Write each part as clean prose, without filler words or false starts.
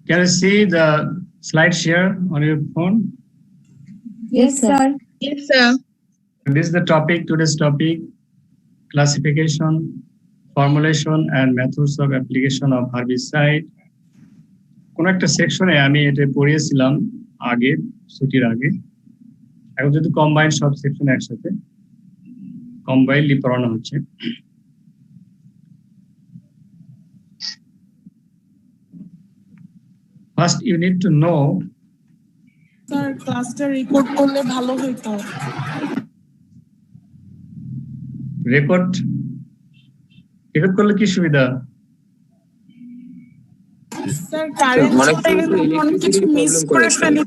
Can you see the slide share on your phone? Yes, sir. Yes, sir. This is the topic, today's topic, classification, formulation and methods of application of herbicide. কোন একটা সেকশনে আমি এটা পড়িয়েছিলাম আগে, ছুটির আগে। এখন যেহেতু কম্বাইন সব সেকশন একসাথে কম্বাইনলি পড়ানো হচ্ছে। First, you need to know. Sir ক্লাসটা রেকর্ড করলে ভালো হতো। রেকর্ড করলে কি সুবিধা? স্যার কারেন্ট কিছু মিস করে ফেলি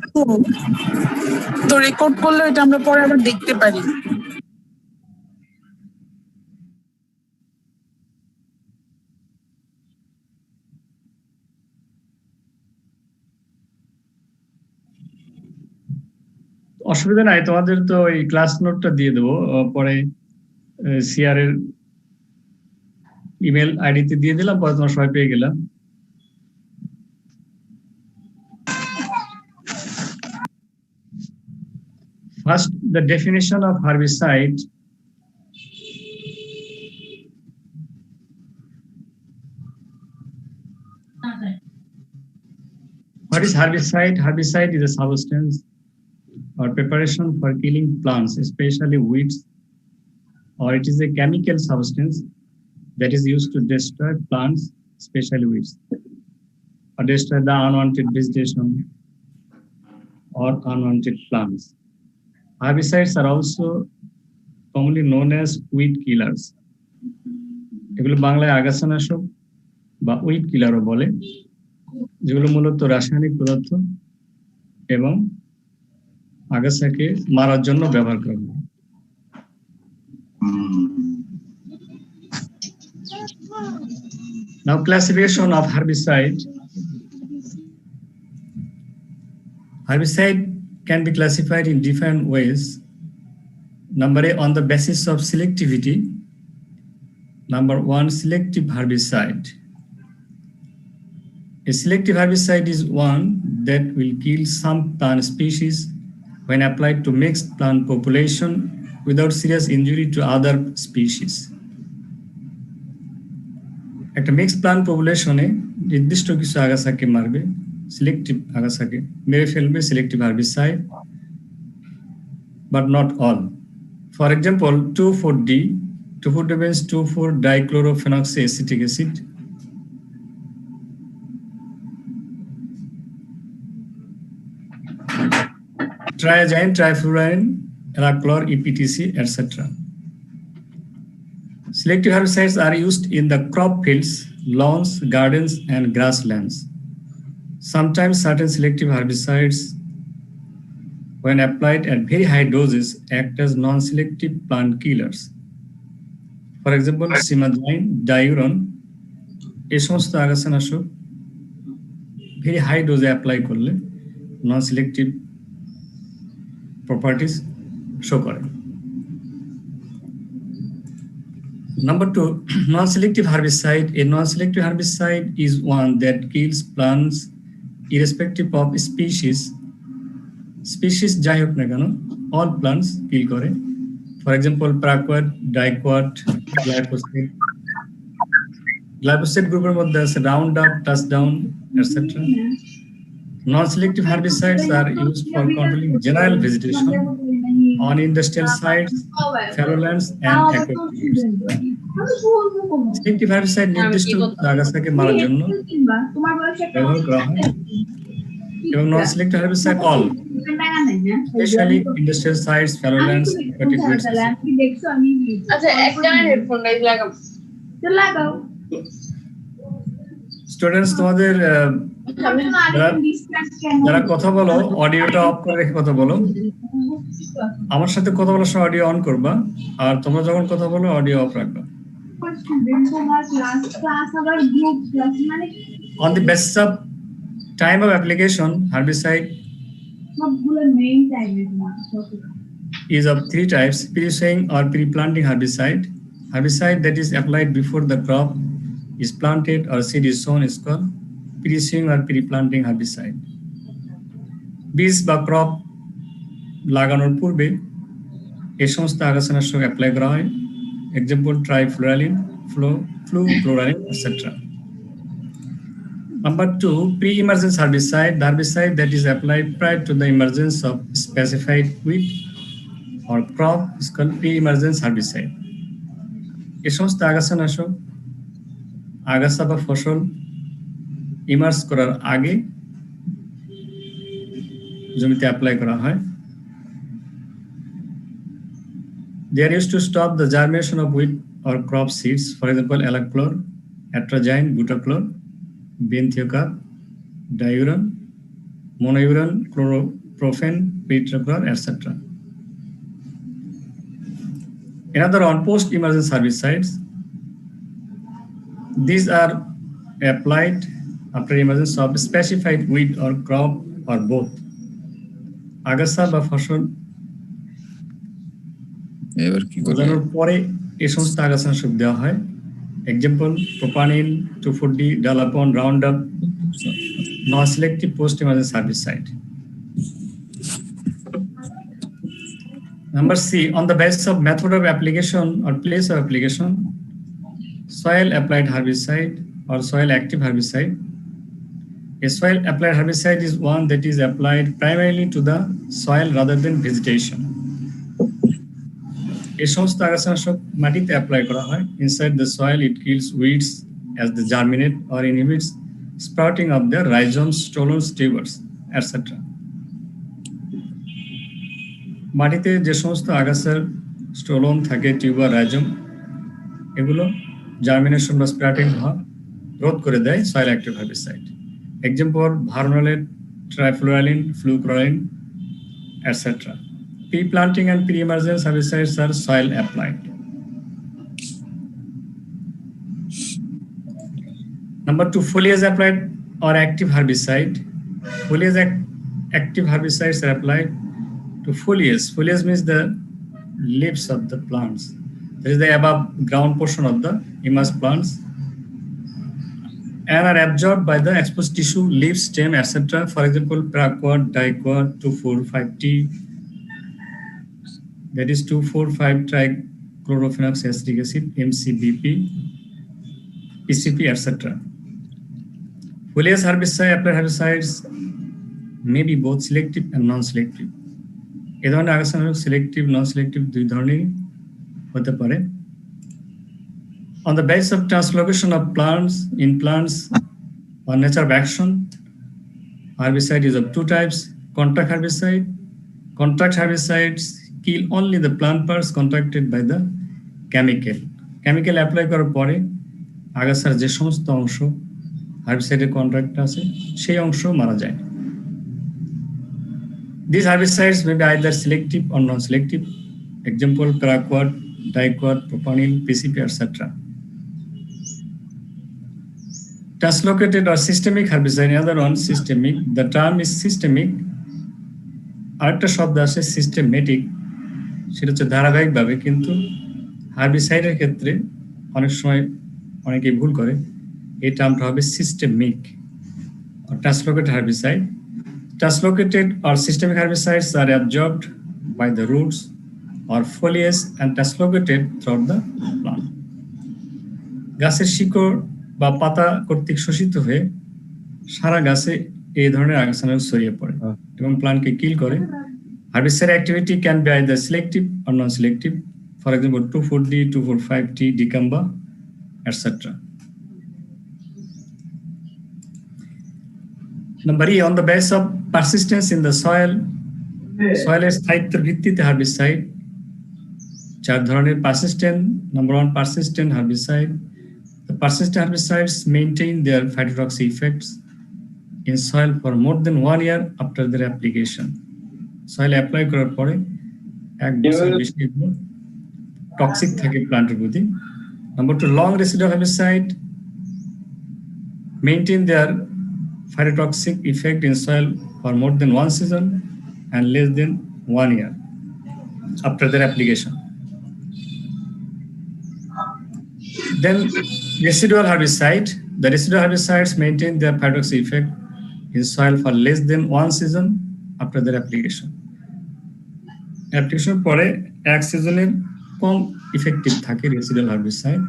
তো রেকর্ড করলে এটা আমরা পরে আবার দেখতে পারি। অসুবিধা নাই, তোমাদের তো এই ক্লাস নোটটা দিয়ে দেবো পরে, সিআর এর ইমেল আইডিতে দিয়ে দিলাম, পরে তোমরা সবাই পেয়ে গেলাম। First, the definition of herbicide. What is herbicide? Herbicide is a substance or preparation for killing plants, especially weeds, or it is a chemical substance that is used to destroy plants, especially weeds, or destroy the unwanted vegetation or unwanted plants. Herbicides are also commonly known as weed killers. এগুলো বাংলায় আগাছানাশক বা weed কিলারও বলে, যেগুলো মূলত রাসায়নিক পদার্থ এবং আগাছাকে মারার জন্য ব্যবহার করা হয়। Now, classification of herbicide. Herbicide can be classified in different ways. Number A, on the basis of selectivity. Number 1, selective herbicide. A selective herbicide is one that will kill some plant species when applied to mixed plant population without serious injury to other species. একটা mixed plant পপুলেশনে নির্দিষ্ট কিছু আগাছাকে মারবে, selective আগাছাকে মেরে ফেলবে selective herbicide, but not all. For example, 2,4-D. 2,4-D means 2,4-dichlorophenoxyacetic acid. Triazine, trifluorine, Elachlor, EPTC, etc. Selective herbicides are used in the crop fields, lawns, gardens, and grasslands. Sometimes certain selective herbicides, when applied at very high doses, act as non-selective plant killers. For example, simazine, diuron, এই সমস্ত আগাছানাশক very high dose apply করলে non-selective properties show করে। Number 2, non-selective herbicide. A non-selective herbicide is one that kills plants irrespective of species. Species যাই হোক না কেন, all plants kill করে। For example, paraquat, diquat, glyphosate. Glyphosate গ্রুপের মধ্যে আছে Roundup, Touchdown, etc. Non-selective herbicides are used for controlling general vegetation on industrial sites, fallow lands, and aquifers. Selective herbicide নির্দিষ্ট আগাছাকে মারার জন্য ব্যবহার করা হয়, এবং non-selective herbicide all, especially industrial sites, fallow lands, aquatic weeds. আচ্ছা একটা হেডফোন লাগাও। স্টুডেন্টস, তোমাদের যারা কথা বলো অডিওটা অফ করে রেখে কথা বলো। আমার সাথে কথা বলার সময় অডিও অন করবা, আর তোমরা যখন কথা বলো অডিও অফ রাখবা। On the basis of time of application, herbicide is of 3 types: pre-sowing or pre-planting herbicide. Herbicide that is applied before the crop is planted or seed is sown is called pre-sowing or pre-planting herbicide. বীজ বা crop লাগানোর পূর্বে এই সমস্ত আগাছানাশক apply করা হয়। Example trifluralin, fluchloralin, etc. Number 2, pre-emergence herbicide. The herbicide that is applied prior to the emergence of specified weed or crop is called pre-emergence herbicide. এই সমস্ত আগাছানাশক আগাছা বা ফসল ইমার্জ করার আগে জমিতে অ্যাপ্লাই করা হয়। They are used to stop the germination of wheat or crop seeds, for example, Alachlor, Atrazine, Butachlor, Benthiocar, Diuron, Monouron, Chloroprofen, Pitrachlor, etc. Another on post-emergence herbicides. These are applied after emergence of specified weed or crop or both. আগাছা বা ফসল বোঝানোর পরে এই সমস্ত আগাছানাশক দেওয়া হয়। Example propanil, 2,4-D, dalapon, Roundup, non-selective post-emergence herbicide. Number C, on the basis of method of application or place of application, soil applied herbicide or soil active herbicide. A soil applied herbicide is one that is applied primarily to the soil rather than vegetation. এই সমস্ত আগাছানাশক মাটিতে apply করা হয়। Inside the soil it kills weeds as they germinate or inhibits sprouting of their rhizomes, stolons, tubers, etc. মাটিতে যে সমস্ত আগাছার স্টোলন থাকে, টিউবার, রাইজোম, এগুলো জার্মিনেশন বা স্প্রাউটিং রোধ করে দেয় soil active herbicide. Example vernolate, trifluralin, fluchloralin, etc. Pre-planting and pre-emergence herbicides are soil applied. Number 2, foliage applied or active herbicide. Foliage active herbicides are applied to foliage. Foliage means the leaves of the plants. That is the above ground portion of the immersed plants, and are absorbed by the exposed tissue, leaf, stem, etc. For example, paraquat, diquat, 2,4,5-T, that is 2,4,5-trichlorophenoxyacetic acid, MCBP, PCP, etc. Foliage herbicide applied herbicides may be both selective and non-selective. এই ধরনের আগাছানাশক selective, নন-সিলেক্টিভ দুই ধরনের হতে পারে। On the basis of translocation of plants in plants or nature of action, herbicide is of two types: contact herbicide. Contact herbicides kill only the plant parts contacted by the chemical. Chemical apply করার পরে আগাছার যে সমস্ত অংশ হার্বিসাইডের contact আছে সেই অংশ মারা যায়। These herbicides may be either selective or non-selective. Example, paraquat, diquat, propanil, PCP, etc. Translocated or systemic herbicide, another one, systemic. The term is systemic. আরেকটা শব্দ আছে সিস্টেমেটিক, সেটা হচ্ছে ধারাবাহিকভাবে, কিন্তু হার্বিসাইডের ক্ষেত্রে অনেক সময় অনেকেই ভুল করে। এই টার্মটা হবে systemic. Translocated herbicide. Translocated or systemic herbicides are absorbed by the roots or foliage and translocated throughout the plant. গাছের শিকড় বা পাতা কর্তৃক শোষিত হয়ে সারা গাছে এই ধরনের আগাছানাশক ছড়িয়ে পড়ে এবং প্লান্টকে কিল করে। Herbicide activity can be either selective or non-selective. For example, 2,4-D, 2,4,5-T, dicamba, etc. Number E, on the basis of persistence in the soil, soil স্থায়িত্বের ভিত্তিতে herbicide চার ধরনের persistent. Number 1, persistent herbicide. The persistent herbicides maintain their phytotoxic effects in soil for more than 1 year after their application. Soil apply করার পরে এক বছর বেশি toxic থাকে প্লান্টের প্রতি। Number 2, long residual herbicide maintain their phytotoxic effect in soil for more than 1 season and less than 1 year after their application. Then residual herbicide The residual herbicides maintain their phytoxy effect in soil for less than 1 season after their application. Application পরে এক সিজনের কম effective থাকে residual herbicide.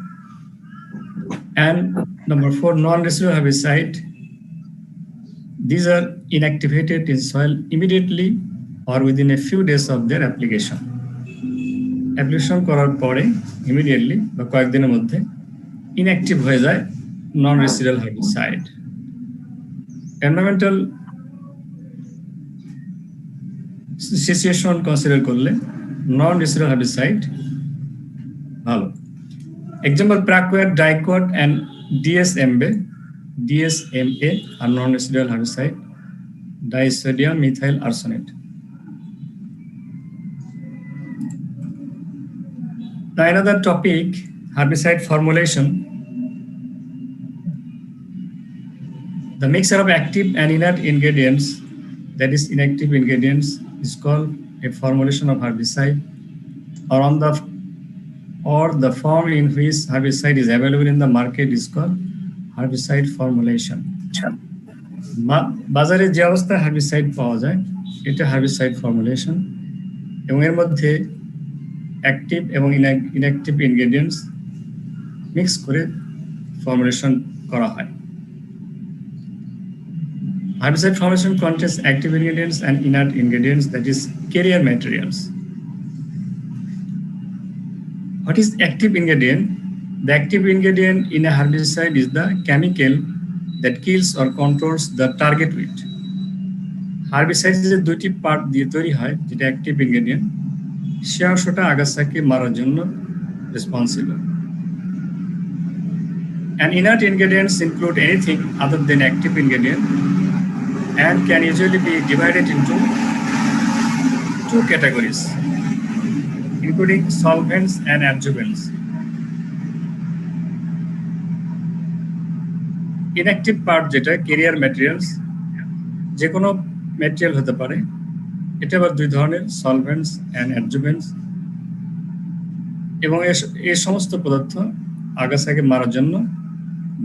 And number 4, non-residual herbicide. These are inactivated in soil immediately or within a few days of their application. Application করার পরে immediately বা কয়েকদিনের মধ্যে inactive হয়ে যায় non-residual herbicide. Environmental situation consider করলে non-residual herbicide ভালো. Example, Praquat, Dicot, and DSMA are non-residual herbicide, disodium methyl arsenate. Now another topic, herbicide formulation. The mixture of active and inert ingredients, that is inactive ingredients, is called a formulation of herbicide, or the form in which herbicide is available in the market is called herbicide formulation. বাজারে যে অবস্থায় herbicide পাওয়া যায় এটা herbicide formulation, এবং এর মধ্যে active এবং inactive ingredients mix করে formulation করা হয়. Herbicide formulation contains active ingredients and inert ingredients, that is carrier materials. What is active ingredient? The active ingredient in a herbicide is the chemical that kills or controls the target weed. Herbicide যে দুটি part দিয়ে তৈরি হয় যেটা active ingredient, সে অংশটা আগাছাকে মারার জন্য responsible. And inert ingredients include anything other than active ingredient and can usually be divided into 2 categories, including solvents and adjuvants. Inactive part যেটা carrier materials, যে কোনো ম্যাটেরিয়াল হতে পারে, এটা আবার 2 ধরনের, solvents and adjuvants, এবং এই সমস্ত পদার্থ আগাছাকে মারার জন্য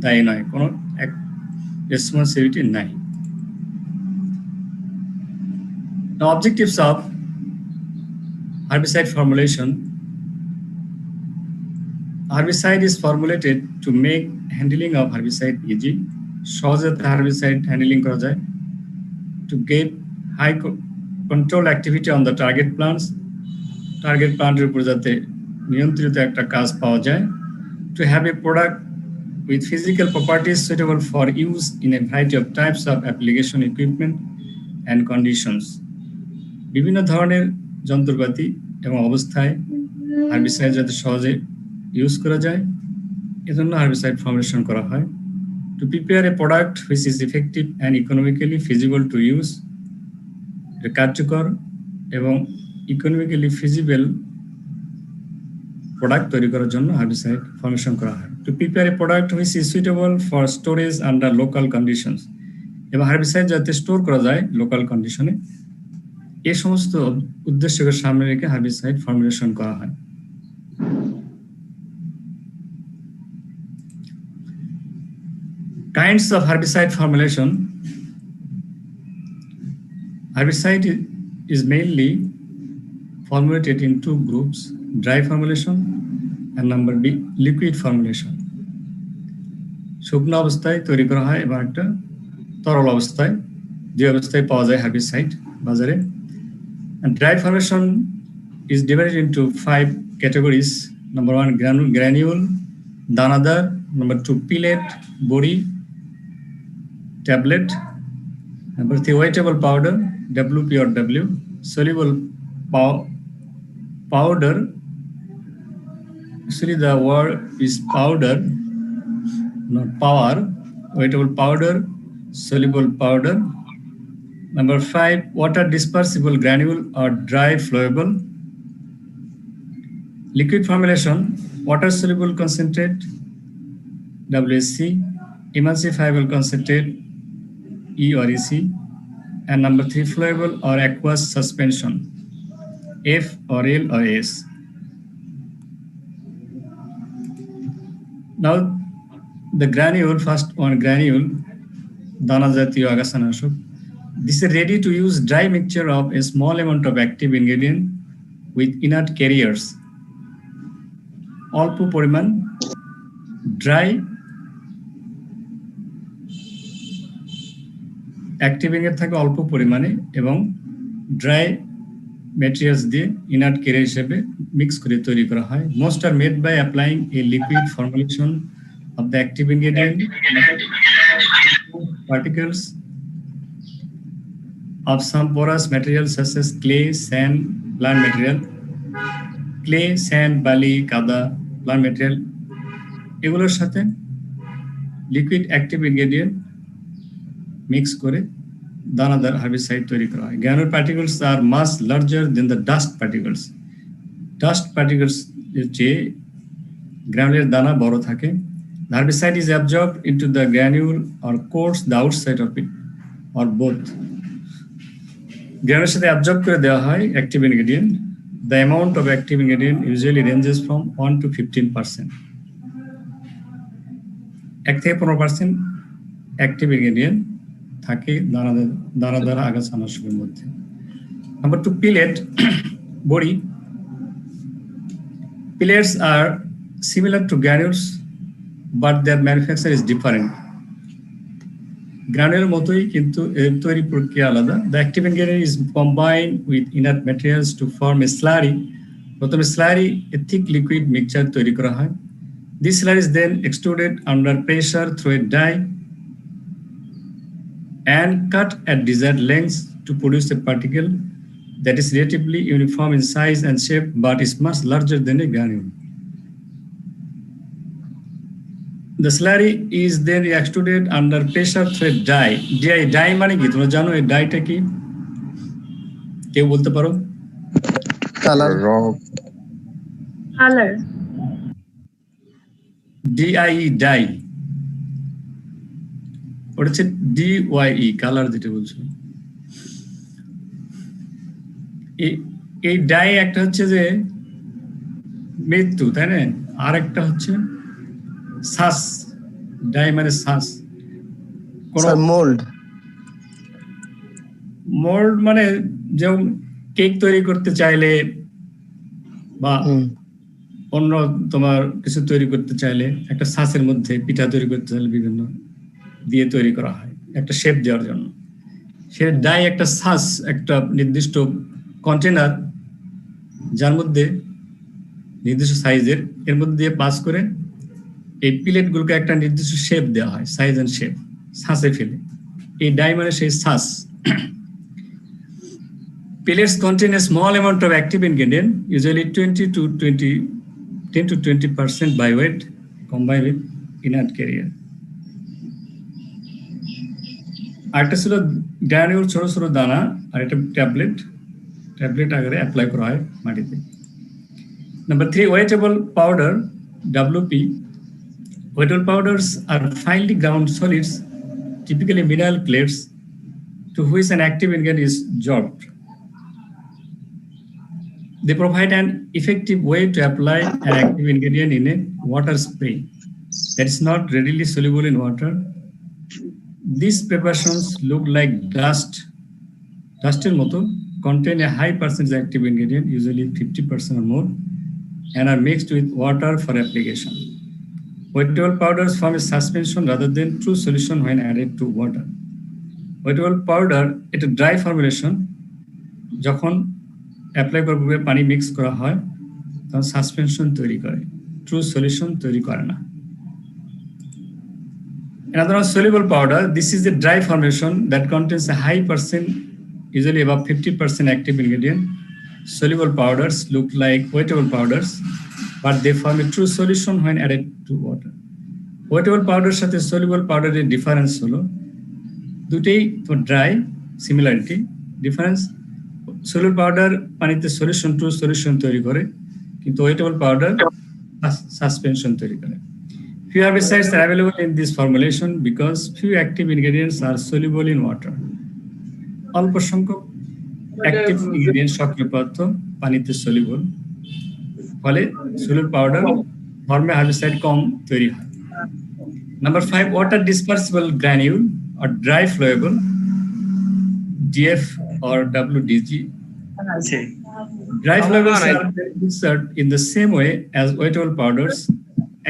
দায়ী নয়, কোনো রেসপন্সিবিলিটি নাই। The objectives of herbicide formulation. Herbicide is formulated to make handling of herbicide easy. সহজে herbicide handling করা যায়, to get high control activity on the target plants, target planter উপর যাতে নিয়ন্ত্রিত একটা কাজ পাওয়া যায়, to have a product with physical properties suitable for use in a variety of types of application equipment and conditions. বিভিন্ন ধরনের যন্ত্রপাতি এবং অবস্থায় হার্বিসাইড যাতে সহজে ইউজ করা যায় এজন্য হার্বিসাইড ফর্মুলেশন করা হয়। To prepare a product which is effective and economically feasible to use, কার্যকর এবং ইকোনমিক্যালি ফিজিবল প্রোডাক্ট তৈরি করার জন্য হার্বিসাইড ফর্মুলেশন করা হয়। To prepare a product which is suitable for storage under local conditions, এবং হার্বিসাইড যাতে স্টোর করা যায় লোকাল কন্ডিশনে, এই সমস্ত উদ্দেশ্যকে সামনে রেখে হার্বিসাইড ফর্মুলেশন করা হয়। Kinds of herbicide formulation. Herbicide is mainly formulated in 2 groups, dry formulation and number B, liquid formulation. শুকনো অবস্থায় তৈরি করা হয় এবং একটা তরল অবস্থায়, যে অবস্থায় পাওয়া যায় হার্বিসাইড বাজারে। And dry formulation is divided into 5 categories. Number 1, granule, danadar. Number 2, pellet, body, tablet. Number 3, weightable powder, WP or W. Soluble powder. Actually, the word is powder, not power. Weightable powder, soluble powder. Number 5, water dispersible granule or dry flowable. Liquid formulation, water soluble concentrate, WSC, emulsifiable concentrate, E or EC, and number 3, flowable or aqueous suspension, F or L or S. Now, The granule, first one granule, dana jatiyo agasanashok. This is a ready-to-use dry mixture of a small amount of active ingredient with inert carriers. অল্প পরিমাণ dry active ingredient থাকে অল্প পরিমাণে এবং dry materials দিয়ে inert carrier হিসেবে mix করে তৈরি করা হয়। Most are made by applying a liquid formulation of the active ingredient particles of some porous materials such as clay, sand, plant material, clay, sand, bali, kada, plant material, এগুলোর সাথে liquid active ingredient mix করে দানাদার herbicide তৈরি করা হয়। Granular particles are much larger than the dust particles. Dust particles চেয়ে গ্রানুলের দানা বড় থাকে। The herbicide is absorbed into the granule or coats the outside of it or both. গ্রানুলের সাথে অ্যাবজর্ব করে দেওয়া হয় active ingredient. The amount of active ingredient usually ranges from 1 to 15%. 1 থেকে 15% অ্যাক্টিভ ইনগ্রেডিয়েন্ট থাকে দানাদার আগাছানাশকের মধ্যে। Number 2, pellet, বড়ি। Pellets are similar to granules, but their manufacture is different. গ্রানুলের মতোই কিন্তু এর তৈরি প্রক্রিয়া আলাদা। The active ingredient is combined with inert materials to form a slurry. প্রথমে slurry a thick liquid mixture তৈরি করা হয়। This slurry is then extruded under pressure through a die and cut at desired lengths to produce a particle that is relatively uniform in size and shape but is much larger than a granule. The slurry is then extruded under pressure through a die. Die মানে কি তোমরা জানো? এই ডাইটা কি কেউ বলতে পারো? Colour DIE die, ওটা হচ্ছে DYE কালার যেটা বলছো। এই ডাই একটা হচ্ছে যে মৃত্যু, তাই না? আর একটা হচ্ছে শ্বাস। ডাই মানে শ্বাস। মোল্ড মানে যেমন কেক তৈরি করতে চাইলে বা অন্য তোমার কিছু তৈরি করতে চাইলে একটা শ্বাসের মধ্যে পিঠা তৈরি করতে চাইলে বিভিন্ন দিয়ে তৈরি করা হয় একটা শেপ দেওয়ার জন্য। সে ডাই একটা শ্বাস, একটা নির্দিষ্ট কন্টেনার যার মধ্যে নির্দিষ্ট সাইজের, এর মধ্যে দিয়ে পাস করে এই প্লেটগুলোকে একটা নির্দিষ্ট শেপ দেওয়া হয়, সাইজ এন্ড শেপ, শ্বাসে ফেলে। এই ডাই মানে সেই শ্বাস। Pellets contain a small amount of active ingredient, usually 10 to 20% by weight, combined with inert carrier. আরেকটা ছিল গ্রানুল, ছোট ছোট দানা, আর একটা ট্যাবলেট আকারে অ্যাপ্লাই করা হয় মাটিতে। Number 3, vegetable powder, WP. Vegetable powders are finely ground solids, typically mineral clays, to which an active ingredient is absorbed. They provide an effective way to apply an active ingredient in a water spray that is not readily soluble in water. These preparations look like dusted moto, contain a high percentage active ingredient, usually 50% or more, and are mixed with water for application. Vegetable powders form a suspension rather than true solution when added to water. Vegetable powder, it's a dry formulation. যখন apply করবে পানি mix করা হয় তখন suspension তৈরি করে, true solution তৈরি করে না। Another one, soluble powder. This is a dry formulation that contains a high percent, usually above 50% active ingredient. Soluble powders look like vegetable powders, but they form a true solution when added to water. Vegetable powder সাথে soluble powder এর difference হলো দুটেই তো dry, similarity, difference soluble powder পানিতে solution, true solution তৈরি করে, কিন্তু vegetable powder suspension তৈরি করে। Few herbicides are available in this formulation because few active ingredients are soluble in water. অল্প সংখ্যক অ্যাক্টিভ ইনগ্রেডিয়েন্ট, সক্রিয় পদার্থ পানিতে সলিউবল, ফলে soluble powder ফর্মে হার্বিসাইড কম তৈরি হয়। Number 5, water dispersible granule or dry flowable, DF or WDG. Dry flavors are mixed in the same way as wettable powders,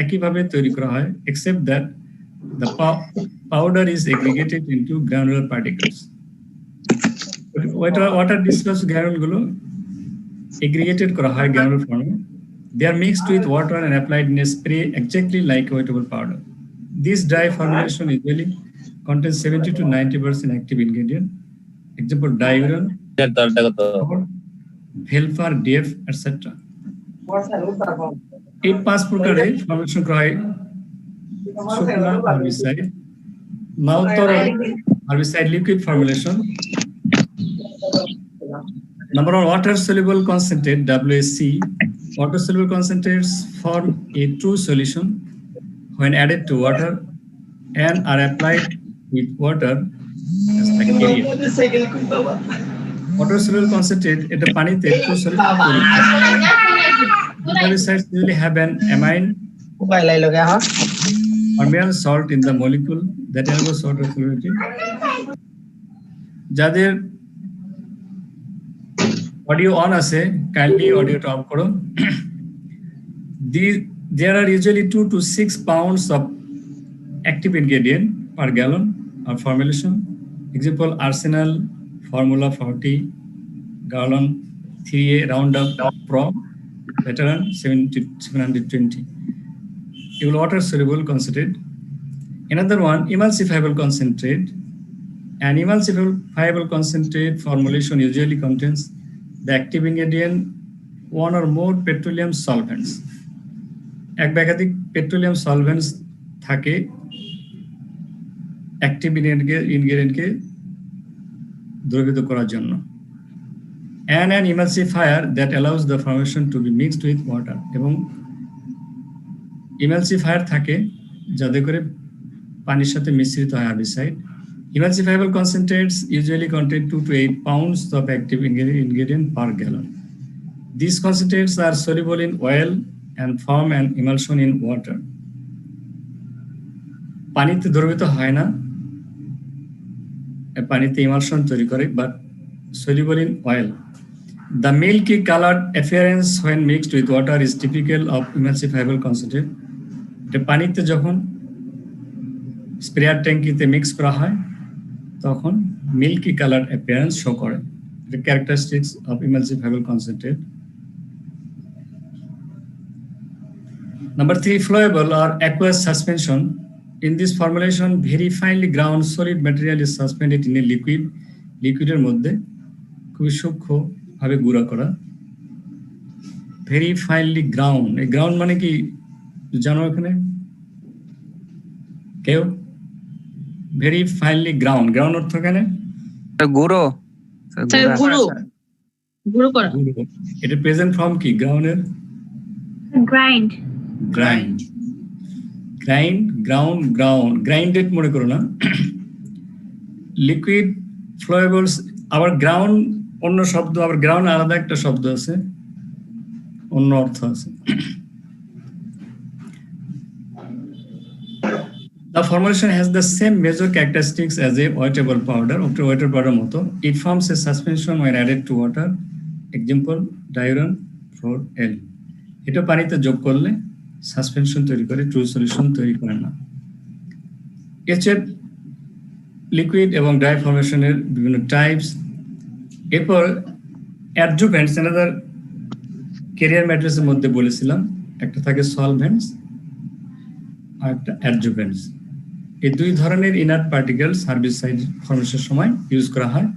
একইভাবে তৈরি করা হয়, except that the powder is aggregated into granular particles. Water dispersed granule গুলো aggregated করা হয় granular form. They are mixed with water and applied in a spray exactly like wettable powder. This dry formulation usually contains 70 to 90% active ingredient. Example, diuron, Velfar, DF, etc. এই 5 প্রকারে formation করা হয় শুকনা herbicide, mouth তরল herbicide liquid formulation. Number 1, water soluble concentrate, WSC. Water soluble concentrates form a true solution when added to water and are applied with water as bacteria. Water soluble concentrate এটা পানিতে true solution তৈরি করে। Herbicides usually have an amine or mineral salt in the molecule that enables water solubility. যাদের audio on আছে kindly অডিওটা of করো। There are usually 2 to 6 pounds of active ingredient per gallon of formulation. Example, arsenal, formula 40, gallon 3A, Roundup, Pro, veteran 720. Water soluble concentrate. Another one, emulsifiable concentrate. An emulsifiable concentrate formulation usually contains the active ingredient 1 or more petroleum solvents. এক বা একাধিক petroleum সলভেন্টস থাকে active ইনগ্রেডিয়েন্টকে দ্রবীভূত করার জন্য। And an emulsifier that allows the formulation to be mixed with water. এবং emulsifier থাকে যাতে করে পানির সাথে মিশ্রিত হয় herbicide. Emulsifiable concentrates usually contain 2 to 8 pounds of active ingredient per gallon. These concentrates are soluble in oil and form an emulsion in water. পানিতে দ্রবীভূত হয় না, পানিতে emulsion তৈরি করে, but soluble in oil. The milky colored appearance when mixed with water is typical of emulsifiable concentrate. এটা পানিতে যখন স্প্রেয়ার ট্যাঙ্কিতে মিক্স করা হয় তখন মিল্কি কালার অ্যাপিয়ারেন্স শো করে। The characteristics of emulsifiable concentrate. Number 3, flowable or aqueous suspension. In this formulation, very finely ground solid material is suspended in a liquid. Liquidের মধ্যে খুব সূক্ষ্মভাবে গুঁড়া করা। Very finely ground. এই গ্রাউন্ড মানে কি জানো এখানে কেউ? Very finely ground. Ground অর্থ কেন? গুঁড়ো করা। এটা প্রেজেন্ট ফর্ম কি গ্রাউন্ডের? Grind. Grinded মনে করো না। লিকুইড ফ্লোয়েবলস, আবার গ্রাউন্ড অন্য শব্দ, আবার গ্রাউন্ড আলাদা একটা শব্দ আছে, অন্য অর্থ আছে। The formulation has the same major characteristics as a wettable powder. Wettable powder মতো it forms a suspension when added to water. Example, diuron 4L. এটা পানিতে যোগ করলে সাসপেনশন তৈরি করে, ট্রু সলিউশন তৈরি করে না। এছাড়া লিকুইড এবং ড্রাই ফর্মেশনের বিভিন্ন টাইপস। এরপর অ্যাডজুভেন্টস, আনাদার ক্যারিয়ার ম্যাট্রিক্সের মধ্যে বলেছিলাম একটা থাকে সলভেন্টস আর একটা অ্যাডজুভেন্টস। এই 2 ধরনের ইনার্ট পার্টিকেলস হার্বিসাইড ফর্মেশনের সময় ইউজ করা হয়।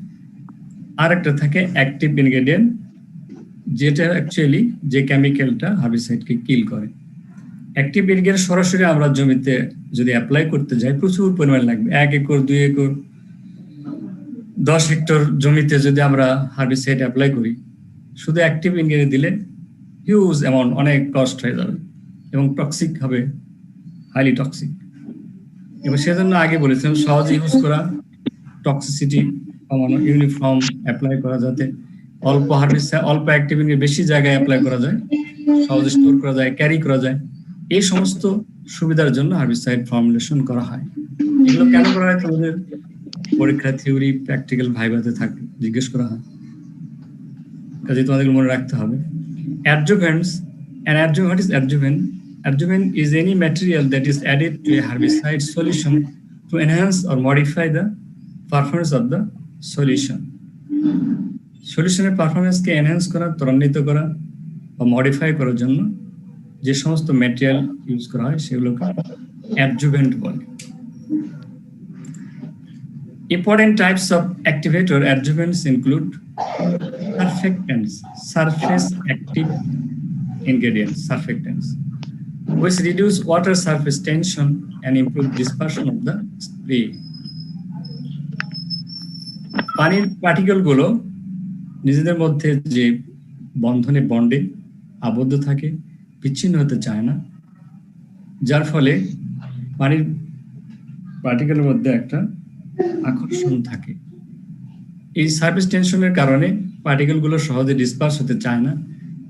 আর একটা থাকে অ্যাক্টিভ ইনগ্রেডিয়েন্ট, যেটা অ্যাকচুয়ালি যে কেমিক্যালটা হার্বিসাইডকে কিল করে। অ্যাক্টিভ ইনগ্রেডিয়েন্ট সরাসরি আমরা জমিতে যদি অ্যাপ্লাই করতে যাই প্রচুর পরিমাণ লাগবে। 1 একর 2 একর 10 হেক্টর জমিতে যদি আমরা হার্বিসাইড অ্যাপ্লাই করি, শুধু অ্যাক্টিভ ইনগ্রেডিয়েন্ট দিলে হিউজ অ্যামাউন্ট, অনেক কস্ট হয়ে যাবে এবং টক্সিক হবে, হাইলি টক্সিক। এবার সেজন্য আগে বলেছিলাম সহজে ইউজ করা, টক্সিসিটি কমানো, ইউনিফর্ম অ্যাপ্লাই করা, যাতে অল্প হার্বিসাইড অল্প অ্যাক্টিভ ইনগ্রেডিয়েন্ট বেশি জায়গায় অ্যাপ্লাই করা যায়, সহজে স্টোর করা যায়, ক্যারি করা যায়। এই সমস্ত সুবিধার জন্য হার্বিসাইড ফর্মুলেশন করা হয়। এগুলো কেন করা হয় তোমাদের পরীক্ষা থিওরি প্র্যাকটিক্যাল ভাইভাতে থাকে জিজ্ঞেস করা হয়, কাজে তোমাদের মনে রাখতে হবে। Adjuvants and what is adjuvant? Adjuvant is any material that is added to a herbicide solution to enhance or modify the performance of the solution. সলিউশনের পারফরমেন্সকে এনহ্যান্স করা, ত্বরান্বিত করা বা মডিফাই করার জন্য যে সমস্ত ম্যাটেরিয়াল ইউজ করা হয় সেগুলোকে অ্যাডজুভেন্ট বলে। Important types of activator adjuvants include surfactants, surface active ingredients, surfactants, which reduce water surface tension and improve dispersion of the spray. পানির পার্টিকেলগুলো নিজেদের মধ্যে যে বন্ধনে বন্ডে আবদ্ধ থাকে, বিচ্ছিন্ন হতে চায় না, যার ফলে পানির পার্টিকেলের মধ্যে একটা আকর্ষণ থাকে। এই সারফেস টেনশনের কারণে পার্টিকেলগুলো সহজে ডিসপার্স হতে চায় না,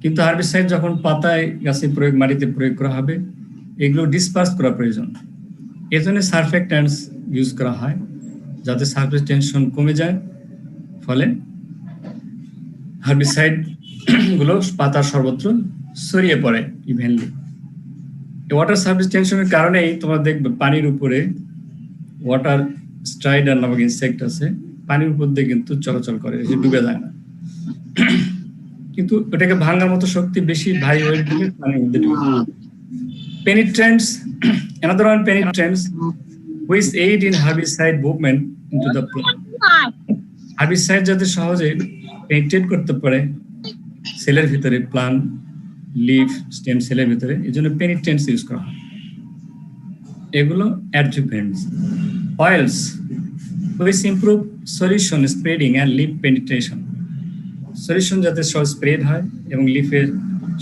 কিন্তু হার্বিসাইড যখন পাতায়, গাছে প্রয়োগ, মাটিতে প্রয়োগ করা হবে, এগুলো ডিসপার্স করা প্রয়োজন। এজন্য সারফেক্ট্যান্টস ইউজ করা হয় যাতে সারফেস টেনশন কমে যায়, ফলে হার্বিসাইড গুলো পাতার সর্বত্র ছড়িয়ে পড়ে ইভেনলি। ওয়াটার সারফেস টেনশনের কারণেই তোমরা দেখবে পানির উপরে ওয়াটার স্ট্রাইডার নামক ইনসেক্ট আছে, পানির উপর দিয়ে কিন্তু চলাচল করে, এসে ডুবে যায় না, কিন্তু ওটাকে ভাঙার মতো শক্তি বেশি, ভাই ওয়েট দিলে পানির মধ্যে ডুবে যায়। Penetrants, another one, penetrants which aid in herbicide movement into the plant. Herbicide যাতে সহজে পেনিট্রেট করতে পারে সেলের ভিতরে, প্লান্ট লিফ স্টেম সেলের ভিতরে, এই জন্য পেনিট্রেন্টস ইউজ করা হয়। এগুলো adjuvants. Oils which improve solution spreading and leaf penetration, solution যাতে সহজ স্প্রেড হয় এবং লিফে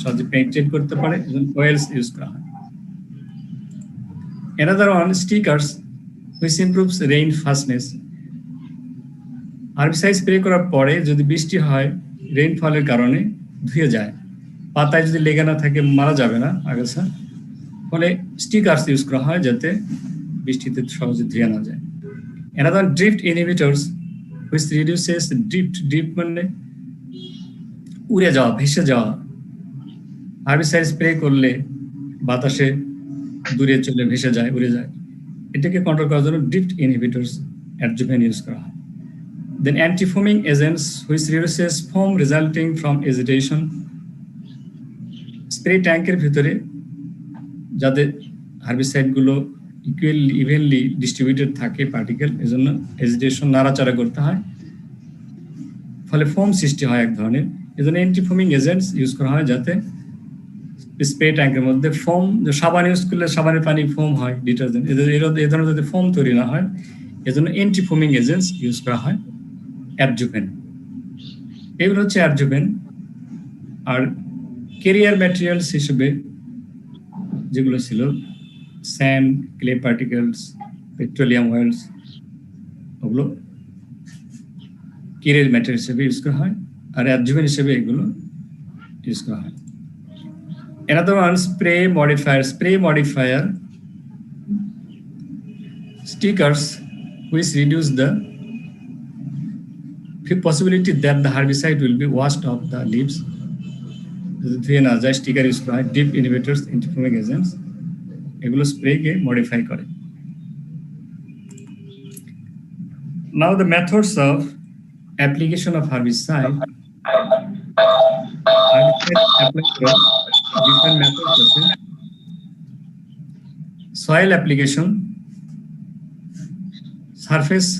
সহজে পেনিট্রেট করতে পারে, এই জন্য অয়েলস ইউজ করা হয়। Another one, stickers which improves rain fastness. Herbicide spray করার পরে যদি বৃষ্টি হয়, রেইনফলের কারণে ধুয়ে যায়, পাতায় যদি লেগে না থাকে মারা যাবে না আগাছা, ফলে স্টিকার্স ইউজ করা হয় যাতে বৃষ্টিতে সহজে ধুয়ে না যায়। Another one, drift inhibitors which reduces drift মানে উড়ে যাওয়া, ভেসে যাওয়া। হার্বিসাইড স্প্রে করলে বাতাসে দূরে চলে ভেসে যায়, উড়ে যায়, এটাকে কন্ট্রোল করার জন্য ড্রিফট ইনহিবিটরস অ্যাডজুভেন্ট ইউজ করা হয়। Then anti-foaming agents which reduces foam resulting from agitation. Spray ট্যাঙ্কের ভিতরে যাতে হার্বিসাইড গুলো ইভেনলি ডিস্ট্রিবিউটেড থাকে পার্টিকেল, এজন্য এজিটেশন, নাড়াচাড়া করতে হয়, ফলে ফোম সৃষ্টি হয় এক ধরনের, এজন্য অ্যান্টি-ফোমিং এজেন্টস ইউজ করা হয় যাতে স্প্রে ট্যাঙ্কের মধ্যে ফোম, সাবান ইউজ করলে সাবানের পানি ফোম হয়, ডিটারজেন্ট, এ ধরনের যাতে ফোম তৈরি না হয়, এজন্য অ্যান্টি-ফোমিং এজেন্টস ইউজ করা হয়। অ্যাডজুভেন্ট, এগুলো হচ্ছে অ্যাডজুভেন্ট। আর ক্যারিয়ার ম্যাটেরিয়ালস হিসেবে যেগুলো ছিল sand, clay particles, petroleum oils, ওগুলো ক্যারিয়ার ম্যাটেরিয়াল হিসেবে ইউজ করা হয়, আর অ্যাডজুভেন্ট হিসেবে এগুলো ইউজ করা হয়। Another one, spray modifier stickers which reduce the possibility that the herbicide will be washed off the leaves. Sticker is deep inhibitors, anti-foaming agents, এগুলো spray কে modify করে। Now the methods of application of herbicide. Different methods আছে। Soil application, surface.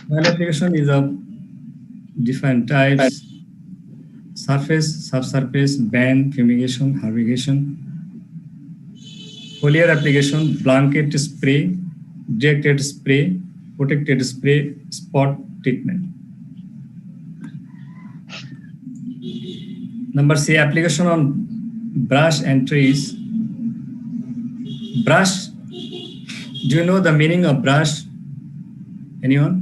Soil application is of different types: surface, subsurface, band, fumigation, herbigation. Foliar application, blanket spray, directed spray, protected spray, spot treatment. Number C, application on brush and trees. Brush, do you know the meaning of brush? Anyone?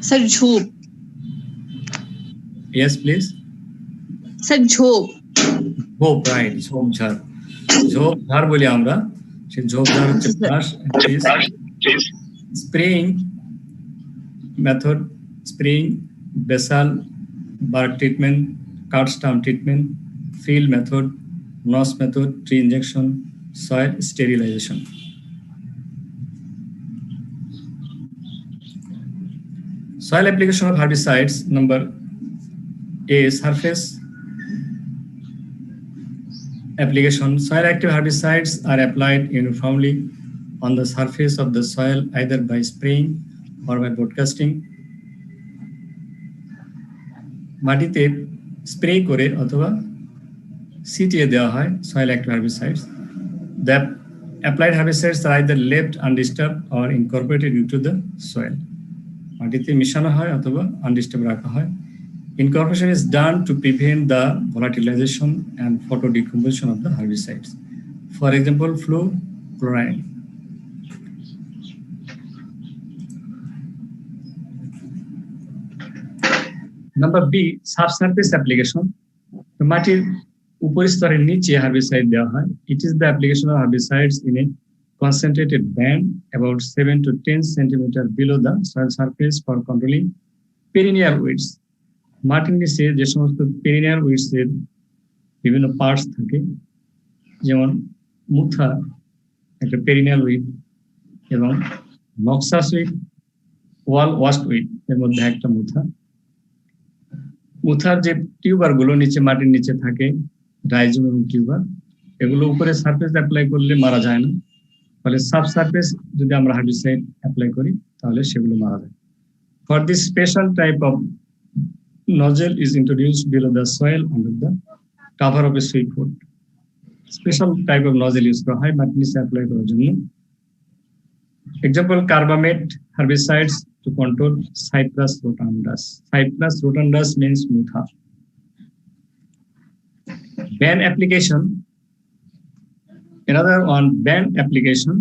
Sir, झोप. Yes, please. Sir, झोप. ঝোপ, right, ঝোপঝাড়। ঝোপঝাড় বলি আমরা, সেই ঝোপঝাড় হচ্ছে brush. Spraying method, spraying, basal bark treatment, cut stump treatment, field method, NOS method, tree injection, soil sterilization. Soil application of herbicides. Number A, surface application. Soil active herbicides are applied uniformly on the surface of the soil either by spraying or by broadcasting. মাটিতে spray করে অথবা ছিটিয়ে দেওয়া হয় soil active herbicides. The applied herbicides are either left undisturbed or incorporated into the soil. মাটিতে মিশানো হয় অথবা undisturbed রাখা হয়. Incorporation is done to prevent the volatilization and photodecomposition of the herbicides. For example, fluoride. Number B, subsurface application. মাটির উপরিস্তরের নিচে herbicide দেওয়া হয়. It is the application of herbicides in a concentrated band about 7 to 10 centimeter below the soil surface for controlling perennial weeds. মাটির নিচে যে সমস্ত perennial weeds এর বিভিন্ন পার্টস থাকে, যেমন মুথা একটা perennial weed এবং noxious weed, wall wasp weed এর মধ্যে একটা মুথা। মুথার যে টিউবার গুলো নিচে মাটির নিচে থাকে, রাইজোম এবং টিউবার, এগুলো উপরে সারফেস অ্যাপ্লাই করলে মারা যায় না, ফলে সাব সারফেস যদি আমরা হার্বিসাইড অ্যাপ্লাই করি তাহলে সেগুলো মারা যায়। For this special type of nozzle is introduced below the soil under the cover of a sweet foot. Special type of nozzle use করা হয় মাটির নিচে অ্যাপ্লাই করার জন্য। Example, carbamate herbicides to control Cyprus rotundus. Cyprus rotundus means mutha. Ban application. Another one, ban application.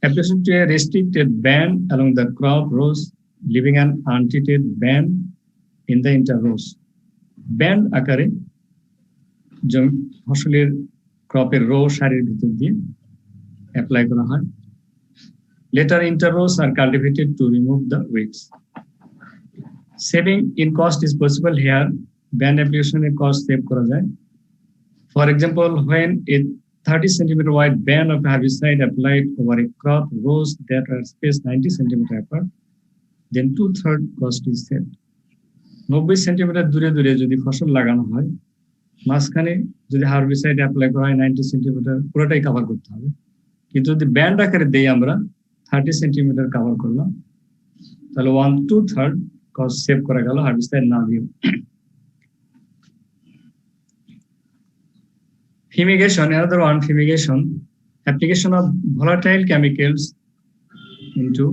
Application to a restricted band along the crop rows, leaving an untreated band in the interrows. Band আকারে ফসলের ক্রপের rho সারির ভিতর দিয়ে apply করা হয়। Later interrows are cultivated to remove the weeds. Saving in cost is possible here. Band application cost save kora jay. For example, when a 30 centimeter wide band of herbicide applied over a crop rows that are spaced 90 centimeter apart, then 2/3 cost is saved. 90 centimeter দূরে দূরে যদি ফসল লাগানো হয়, মাঝখানে যদি herbicide apply করা হয় 90 সেন্টিমিটার পুরোটাই কভার করতে হবে। কিন্তু যদি ব্যান্ড আকারে দেই আমরা 30 সেন্টিমিটার কভার করলাম, তাহলে 1/2 কস্ট সেভ করা গেল হার্বিসাইড না দিয়ে। Fumigation, another one, fumigation, application of volatile chemicals into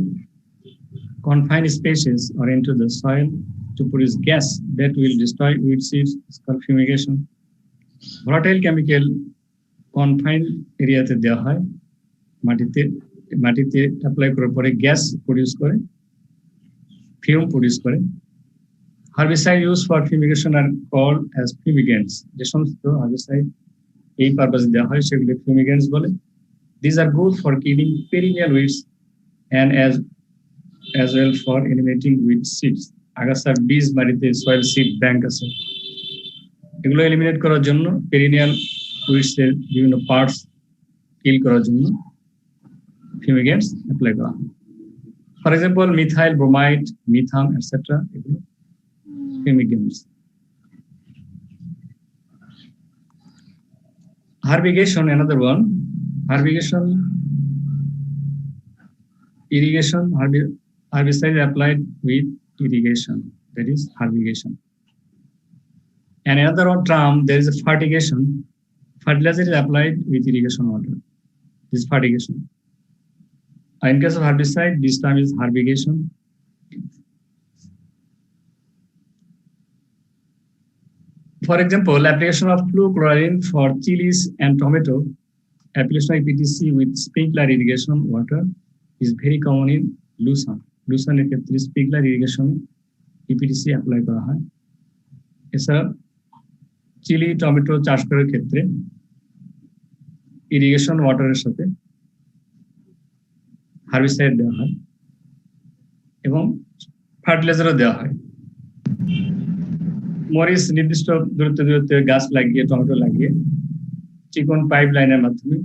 confined spaces or into the soil to produce gas that will destroy weed seeds is called fumigation. Volatile chemical confined area te dewa hoy, মাটিতে apply করার পরে gas produce করে, fume produce করে। Herbicide use for fumigation are called as fumigants. যে সমস্ত herbicide এই পারপাসে দেওয়া হয় সেগুলো ফিউমিগেন্টস বলে। This are good for killing perennial weeds and as well for eliminating weed seeds. আগাছার বীজ বাড়িতে সয়েল সিড ব্যাংক আছে, এগুলো এলিমিনেট করার জন্য পেরিনিয়াল উইডস এর বিভিন্ন পার্টস কিল করার জন্য fumigants apply করা হয়। For example, methyl bromide, metham, etc. এগুলো fumigants. Herbigation, another one. Herbigation, irrigation, herbicide applied with irrigation. That is herbigation. And another one term, there is a fertigation. Fertilizer is applied with irrigation water. This is fertigation. In case of herbicide, this term is herbigation. For example, application of fluchlorine for chilies and tomato, application of EPTC with sprinkler irrigation water is very common in Lucerne. Lucerne এর ক্ষেত্রে sprinkler irrigation EPTC apply করা হয়। এছাড়া chilli tomato চাষ করার ক্ষেত্রে irrigation ওয়াটারের সাথে herbicide দেওয়া হয় এবং ফার্টিলাইজারও দেওয়া হয়। মরিচ নির্দিষ্ট দূরত্বে গাছ লাগিয়ে টমেটো লাগিয়ে চিকন পাইপ লাইনের মাধ্যমে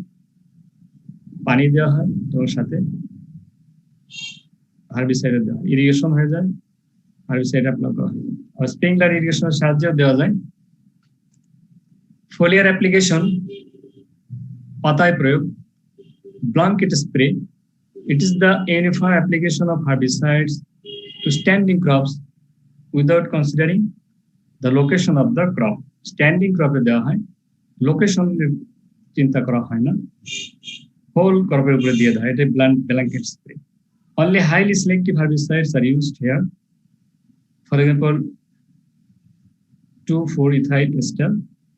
পানি দেওয়া হয় এবং সাথে হার্বিসাইড দেওয়া হয়, ইরিগেশন হয়ে যায়, হার্বিসাইড অ্যাপ্লাই করা হয়। আর স্প্রিংলার ইরিগেশনের সাহায্যে দেওয়া যায়। ফোলিয়ার অ্যাপ্লিকেশন, পাতায় প্রয়োগ, blanket spray. It is the uniform application of herbicides to standing crops without considering the location of the crop. Standing crop এ দেওয়া হয়, লোকেশন চিন্তা করা হয় না, হোল ক্রপের উপরে দিয়ে দেওয়া হয়। এটা blanket spray. Only highly selective herbicides are used here. For example, 2,4-ethyl ester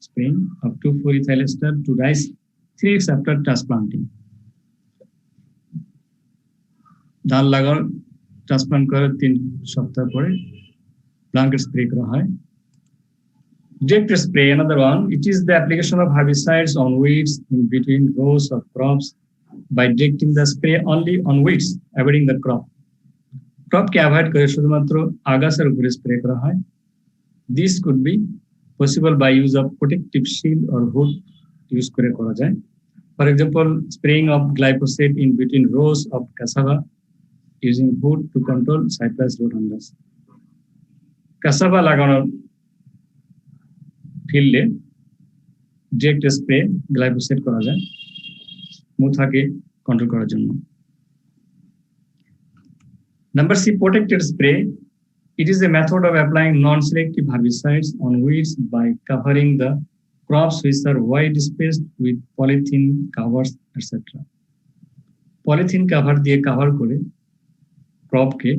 spraying of 2,4-ethyl ester to rice 3 weeks after transplanting. ধান লাগানোর ট্রান্সপ্লান্ট করার 3 সপ্তাহ পরে ব্ল্যাঙ্কেট স্প্রে করা হয়। Direct spray, another one. It is the application of herbicides on weeds in between rows of crops by directing the spray only on weeds, avoiding the crop. ক্রপকে avoid করে শুধুমাত্র আগাছার উপরে স্প্রে করা হয়। This could be possible by use of protective shield or hood use করে করা যায়। For example, spraying of glyphosate in between rows of cassava using hood to control cypress rot fungus. Cassava লাগানোর ফিল্ডে direct spray glyphosate করা যায় মুথাকে control করার জন্য। Number C, protected spray. It is a method of applying non-selective herbicides on weeds by covering the crops which are wide spaced with polythene covers, etc. Polythene cover দিয়ে cover করে ক্রপকে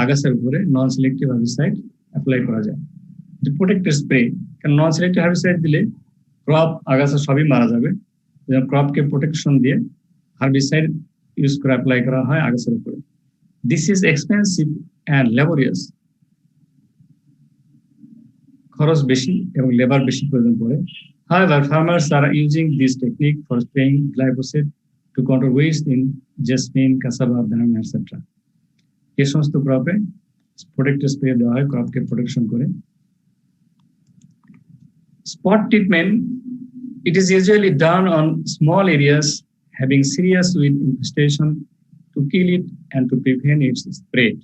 আগাছার উপরে নন selective herbicide apply করা যায়। Protected spray, কারণ নন selective herbicide দিলে crop আগাছা সবই মারা যাবে। ক্রপকে প্রোটেকশন দিয়ে হার্বিসাইড ইউজ করে অ্যাপ্লাই করা হয় আগাছার উপরে। This is expensive and laborious, খরচ বেশি এবং লেবার বেশি প্রয়োজন পড়ে। However, farmers are using this technique for spraying glyphosate to control weeds in jasmine, cassava, banana, etc. এই সমস্ত ক্রপে প্রোটেক্টেড স্প্রে দেওয়া হয় ক্রপকে প্রোটেকশন করে। Spot treatment, it is usually done on small areas having serious weed infestation to kill it and to prevent its spread.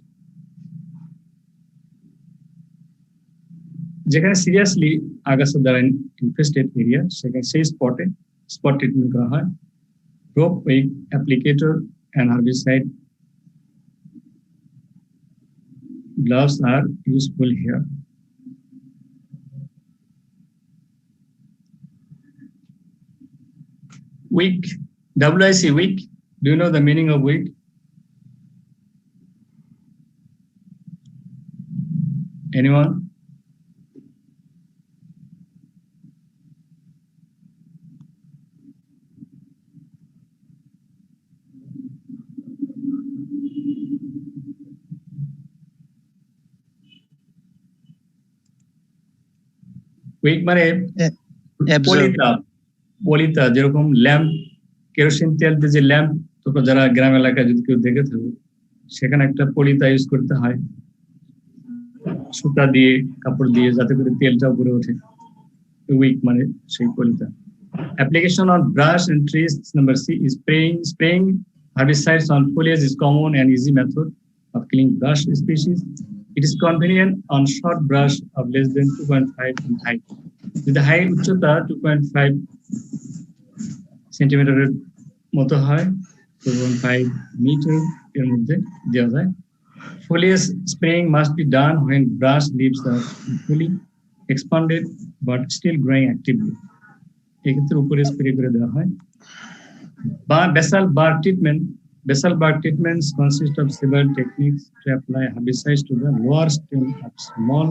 যেখানে seriously আগাছা দ্বারা infested area সেখানে সেই স্পটে স্পট ট্রিটমেন্ট করা হয়। Rope wick applicator and herbicide gloves are useful here. Wick, WIC, wick. Do you know the meaning of wick? Anyone? Wick মানে পলিতা, যেরকম ল্যাম্প, কেরোসিন তেল দিয়ে যে ল্যাম্প, তোমরা যারা গ্রাম এলাকায় যদি কেউ দেখে থাকো, সেখানে একটা পলিতা ইউজ করতে হয় সুতা দিয়ে, কাপড় দিয়ে, যাতে করে তেলটা উপরে ওঠে। উইক মানে সেই পলিতা। Application on brush and trees. Number C is spraying herbicides on foliage is common and easy method of killing brush species. It is convenient on short brush of less than 2.5 in height. With the height উচ্চতা 2.5 সেন্টিমিটারের মতো হয়, 2.5 metre এর মধ্যে দেওয়া যায়। Foliage spraying must be done when brush leaves are fully expanded but still growing actively. এক্ষেত্রে উপরে spray করে দেওয়া হয়। Basal bark treatment. Basal bark treatments consist of several techniques to apply herbicides to the lower stem of small,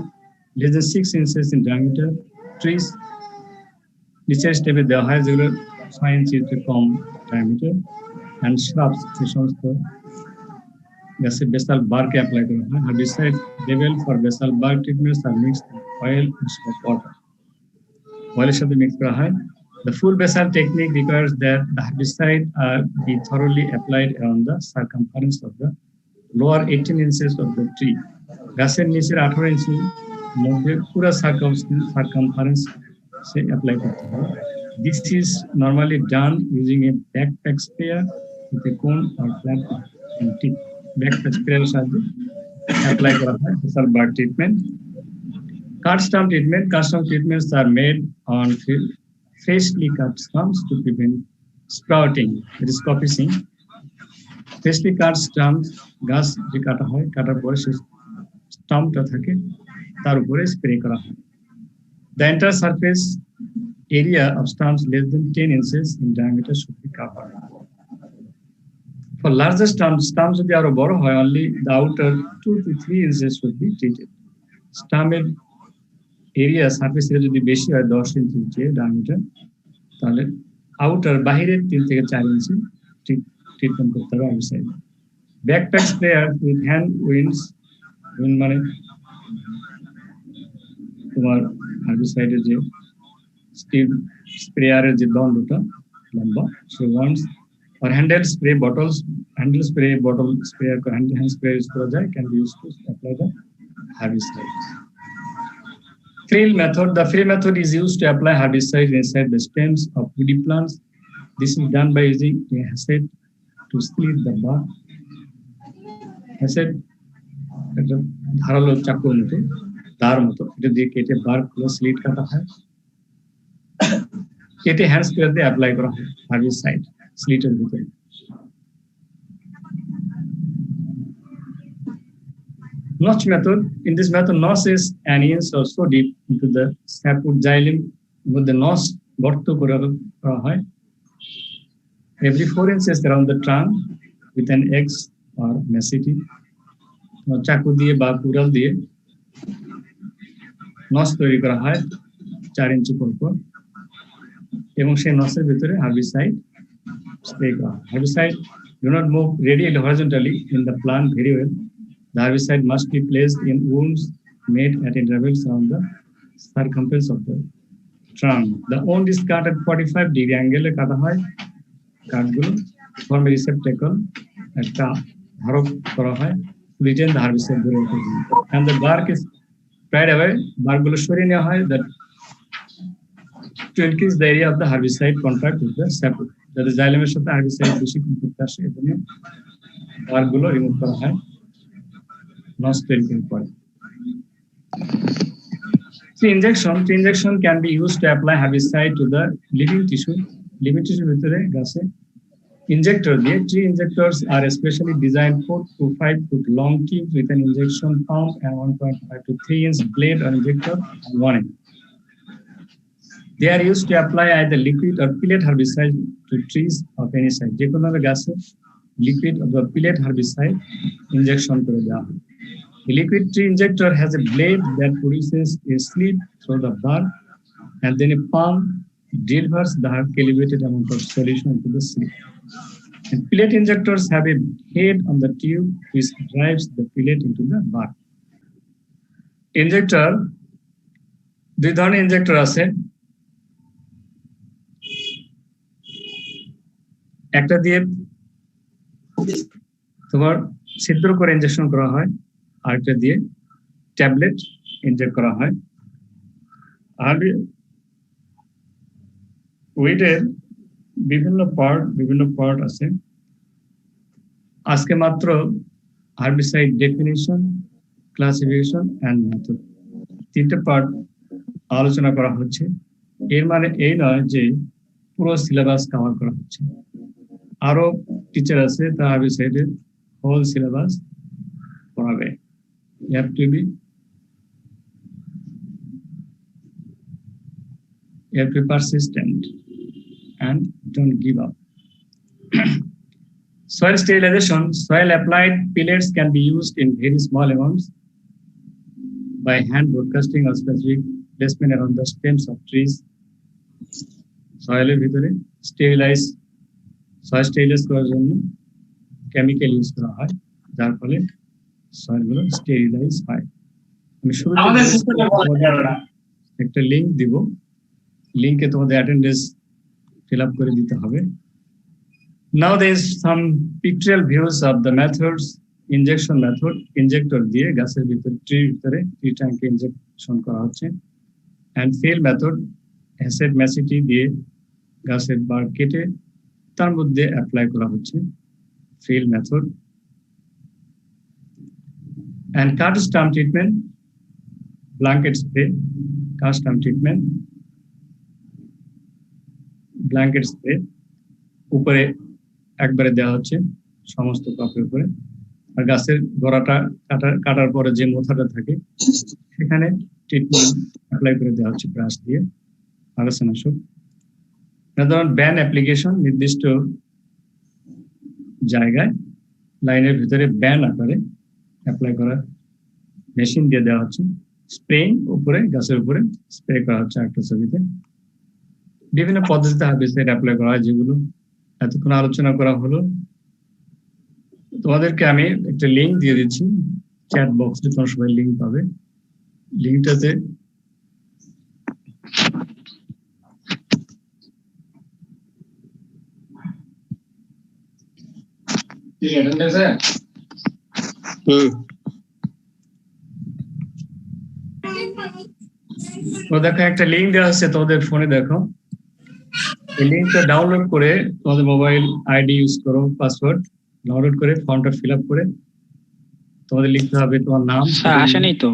less than 6 inches in diameter trees. নিচের স্টেপে দেওয়া হয় যেগুলো 6 ইঞ্চির কম ডায়ামিটার, and shrubs, এই সমস্ত গাছে বেসাল বার্কে অ্যাপ্লাই করা হয়। Herbicide level for basal bark treatments are mixed in oil instead of water. oil সাথে mix করা হয়. The full basal technique requires that the herbicide be thoroughly applied around the circumference of the lower 18 inches of the tree. গাছের নিচের 18 ইঞ্চি মধ্যে পুরো circumference সে apply করতে হবে. This is normally done using a backpack sprayer with a cone or flat tip. Backpack sprayer সাহায্যে apply করা হয় basal bud treatment. Cut stump treatment. Cut stump treatments are made on freshly cut stumps to prevent sprouting. It is coppicing. Freshly cut stumps, গাছ যে কাটা হয়, কাটার পরে সেই স্টাম্পটা থাকে তার উপরে স্প্রে করা হয়. The entire surface area of stumps less than 10 inches in diameter should be covered. For larger stumps যদি আরো বড় হয়, only the outer 2 to 3 inches should be treated. Stump area surface area যদি বেশি হয় 10 ইঞ্চি যে ডায়ামিটার, তাহলে আউটার বাহিরের 3 থেকে 4 ইঞ্চি ট্রিটমেন্ট করতে হবে herbicide. Backpack sprayer with hand winds, wind মানে তোমার হার্বিসাইডের যে স্টিল স্প্রেয়ারের যে দণ্ডটা লম্বা, সে once or handle spray bottles, handle spray bottle sprayer, hand spray use করা যায়, can be used to apply the herbicide. Frill method. The frill method is used to apply herbicide inside the stems of woody plants. This is done by using a hatchet to split the bark. Hatchet একটা ধারালো চাকুর মতো, তার মতো এটা দিয়ে কেটে bark গুলো slit কাটা হয়, কেটে হ্যান্ড স্প্রে দিয়ে অ্যাপ্লাই করা হয় হার্বিসাইড স্লিটের ভিতরে. Notch method. In this method, notch is an inch or so deep into the sapwood xylem with the notch গর্ত করা হয় every 4 inches around the trunk with an axe or machete. চাকু দিয়ে বা কুড়াল দিয়ে নস তৈরি করা হয় 4 ইঞ্চি পর এবং সেই নসের ভিতরে হার্বিসাইড স্প্রে করা হয়. Herbicide do not move radially horizontally in the plant very well. The herbicide must be placed in wounds made at intervals around the circumference of the trunk. The wound is cut at 45-degree angle এ কাটা হয়. কাটগুলো form a receptacle, একটা ধারক করা হয়, retain the herbicide ধরে রাখে. And the bark is pried away. বার্কগুলো সরিয়ে নেওয়া হয় that to increase the area of the herbicide contact with the sapwood. যাতে জাইলেমের সাথে হার্বিসাইড বেশি কন্ট্যাক্ট আসে, এজন্য বার্কগুলো রিমুভ করা হয়. Tree injection can be used to apply herbicide to the living tissue. Living tissue ভিতরে গাছে injector দিয়ে. Tree injectors are especially designed 4 to 5 foot long tubes with an injection pump and 1.5 to 3 inch blade or injector on one end. They are used to apply either liquid or pellet herbicide to trees of any size. যে কোনো গাছে liquid or pellet herbicide injection করে দেওয়া হয়. A liquid tree injector has a blade that produces a slit through the bark, and then a pump delivers the calibrated amount of solution into the slit. And pellet injectors have a head on the tube which drives the pellet into the bark. Injector, দুই ধরনের injector আছে. একটা দিয়ে তোমার ছিদ্র করে injection করা হয়, আরেকটা দিয়ে ট্যাবলেট ইনজেক্ট করা হয়. আর উইডের বিভিন্ন পার্ট আছে. আজকে মাত্র herbicide definition, classification and method, 3টে পার্ট আলোচনা করা হচ্ছে. এর মানে এই নয় যে পুরো সিলেবাস কভার করা হচ্ছে. আরো টিচার আছে তারা হার্বিসাইডের হোল সিলেবাস পড়াবে. You have to be persistent and don't give up. Soil sterilization. Soil applied pellets can be used in very small amounts by hand broadcasting or specific placement around the stems of trees. Soil ভিতরে soil sterilize করার জন্য chemical use করা হয়, যার ফলে soil গুলো sterilise হয়. আমি শুরুতে একটা লিংক দিব, লিঙ্কে তোমাদের অ্যাটেন্ডেন্স fill up করে দিতে হবে। Now there is some pictorial views of the methods. Injection method, injector দিয়ে গাছের ভিতরে ট্রি ট্যাঙ্কে ইনজেকশন করা হচ্ছে। And fill method, acid mesity দিয়ে গাছের বার কেটে তার মধ্যে অ্যাপ্লাই করা হচ্ছে, fill method. And cut stem treatment, blanket spray, cut stem treatment, blanket spray, উপরে একবারে দেওয়া হচ্ছে সমস্ত কাপের উপরে, আর গাছের গোড়াটা কাটার পরে যে মোথাটা থাকে সেখানে ট্রিটমেন্ট অ্যাপ্লাই করে দেওয়া হচ্ছে ব্রাশ দিয়ে আগাছানাশক। ধরুন ব্যান অ্যাপ্লিকেশন, নির্দিষ্ট জায়গায় লাইনের ভিতরে ব্যান আকারে অ্যাপ্লাই করা, মেশিন দিয়ে দেওয়া হচ্ছে, স্প্রেইং উপরে গাছের উপরে স্প্রে করা হচ্ছে একটা ছবিতে। বিভিন্ন পদ্ধতিতে হার্বিসাইড অ্যাপ্লাই করা হয় যেগুলো এতক্ষণ আলোচনা করা হলো। তোমাদেরকে আমি একটা লিঙ্ক দিয়ে দিচ্ছি চ্যাট বক্সে, তোমার সবাই লিঙ্ক পাবে। লিঙ্কটাতে দেখো একটা লিঙ্ক দেওয়া আছে তোমাদের ফোনে, দেখো এই লিঙ্কটা ডাউনলোড করে তোমাদের মোবাইল আইডি ইউজ করো, পাসওয়ার্ড ডাউনলোড করে ফর্মটা ফিল আপ করে তোমাদের লিখতে হবে তোমার নাম। স্যার আসেনি তো,